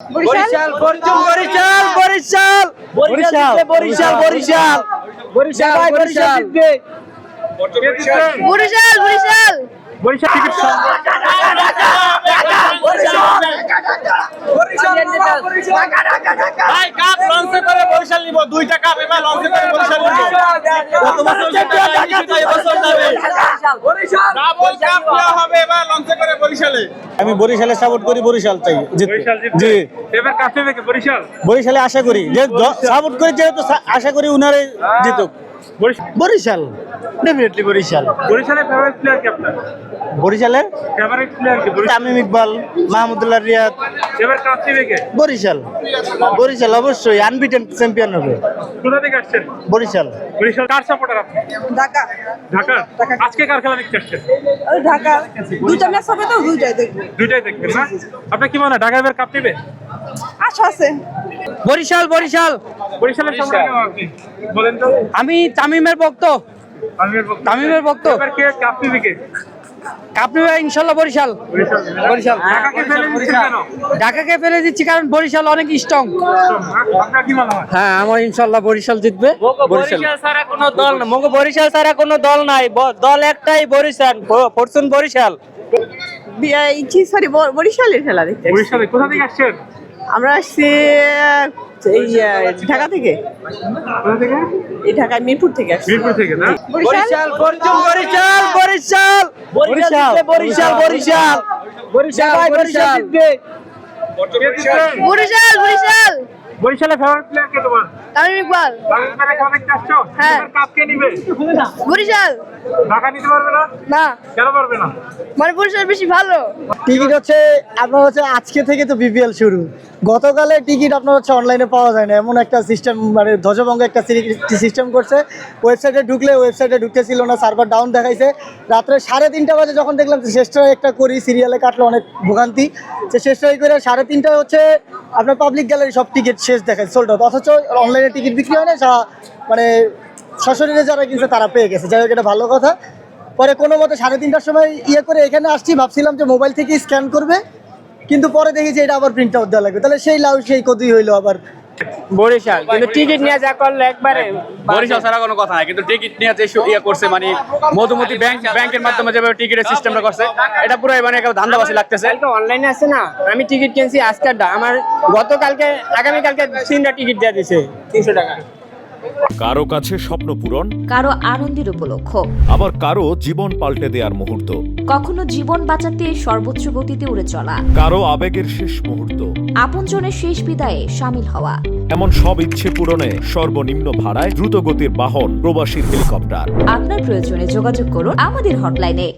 Barishal Fortune Barishal Barishal Barishal Barishal Barishal Barishal Barishal Barishal Barishal Barishal ticket ভাই cup launch করে বরিশাল নিব দুইটা কাপ এবার লঞ্চ করে বরিশাল নিব গত বছর যেটা এই বছর যাবে বরিশাল ডাবল কাপ দেওয়া হবে এবার লঞ্চ করে বরিশালে। আমি বরিশালে সাপোর্ট করি, বরিশাল চাই বরিশাল জিতবে। জি এবার কাপ নেবে কে বরিশাল? বরিশালে আশা করি যে সাপোর্ট করি, যেহেতু আশা করি উনারে জিতুক। বরিশাল ডেফিনেটলি বরিশাল। বরিশালের ফেভারিট প্লেয়ার কে আপনার? বরিশালের ফেভারিট প্লেয়ার কে? তামিম ইকবাল, মাহমুদুল্লাহ রিয়াদ। এবার কাপ নেবে কে? বরিশাল বরিশাল অবশ্যই আনবিটেন চ্যাম্পিয়ন হবে। কোথা থেকে আসছেন? বরিশাল। বরিশাল কার সাপোর্টার আপনি? ঢাকা ঢাকা। আজকে কার খেলা দেখতে আসছেন? ওই ঢাকা দুইটা ম্যাচ হবে তো দুইটাই দেখবো। দুইটাই দেখবেন না? আপনার কি মনে হয় ঢাকা এবার কাপ নেবে? আশা আছে। বরিশাল বরিশাল বরিশালের সাপোর্টার কে আপনি? বলেন তো। আমি তামিমের ভক্ত। তামিমের ভক্ত। এবার কে কাপ নেবে কে? আপনি ইনশাল্লাহ বরিশাল। বরিশাল। ঢাকাকে ফেলে দিচ্ছেন কেন? ঢাকাকে ফেলে দিচ্ছি কারণ বরিশাল অনেক স্ট্রং। আপনার কি মনে হয়? হ্যাঁ, আমার ইনশাল্লাহ বরিশাল জিতবে। বরিশাল ছাড়া কোনো দল না, মগো বরিশাল ছাড়া কোনো দল নাই, দল একটাই বরিশাল, ফরচুন বরিশাল। সরি বরিশালের খেলা দেখতে। বরিশালে কোথা থেকে আসছেন? আমরা আসছি এই ঢাকা থেকে। কোথা থেকে? এই ঢাকায় মিরপুর থেকে আসছি। মিরপুর থেকে না? বরিশাল ফরচুন বরিশাল বরিশাল বরিশাল বরিশাল বরিশাল বরিশাল বরিশাল জিতবে। বরিশাল বরিশাল বরিশালের ফেভারিট প্লেয়ার কে তোমার? তামিম ইকবাল। বাংলাদেশের খেলা দেখতে আসছো? হ্যাঁ। এবার কাপ কে নিবে? বরিশাল ঢাকা নিতে পারবে না? না, কেন পারবে না? মানে বরিশাল বেশি ভালো। টিকিট হচ্ছে আপনার হচ্ছে আজকে থেকে তো বিপিএল শুরু। গতকালে টিকিট আপনার হচ্ছে অনলাইনে পাওয়া যায় না, এমন একটা সিস্টেম, মানে ধ্বজভঙ্গ একটা সিস্টেম করছে। ওয়েবসাইটে ঢুকলে ওয়েবসাইটে ঢুকতেছিল না, সার্ভার ডাউন দেখাইছে। রাত্রে 3:30 বাজে যখন দেখলাম শেষ ট্রাই একটা করি, সিরিয়ালে কাটলো অনেক ভোগান্তি। সে শেষ ট্রাই করে 3:30 হচ্ছে আপনার পাবলিক গ্যালারি সব টিকিট শেষ দেখায়, সোল্ড আউট। অথচ অনলাইনে টিকিট বিক্রি হয় না, মানে সশরীরে যারা কিনছে তারা পেয়ে গেছে। যাই হোক, এটা ভালো কথা। পরে কোনো মতে 3:30টার সময় করে এখানে আসছি, ভাবছিলাম যে মোবাইল থেকে স্ক্যান করবে, কিন্তু পরে দেখি যে এটা আবার প্রিন্ট আউট দেওয়া লাগবে। তাহলে সেই লাউ সেই কতই হইলো আবার। বরিশাল কিন্তু টিকিট নিয়ে যা করলো একবারে বরিশাল ছাড়া কোনো কথা নাই, কিন্তু টিকিট নিয়ে যে ইয়ে করছে মানে মধুমতি ব্যাংকের মাধ্যমে যেভাবে টিকিটের সিস্টেমটা করছে এটা পুরো মানে একটা ধান্দাবাজি লাগতেছে। কালকে অনলাইনে আছে না, আমি টিকিট কিনছি আজকেরটা, আমার গতকালকে আগামীকালকে 3টা টিকিট দিয়ে দিছে 300 টাকা। কারো কাছে স্বপ্ন পূরণ, কারো আনন্দের উপলক্ষ, আবার কারো জীবন পাল্টে দেওয়ার মুহূর্ত, কখনো জীবন বাঁচাতে সর্বোচ্চ গতিতে উড়ে চলা, কারো আবেগের শেষ মুহূর্ত। আপনজনের শেষ বিদায়ে শামিল হওয়া। এমন সব ইচ্ছে পূরণে সর্বনিম্ন ভাড়ায় দ্রুতগতির বাহন প্রবাসীর হেলিকপ্টার। আপনার প্রয়োজনে যোগাযোগ করুন আমাদের হটলাইনে।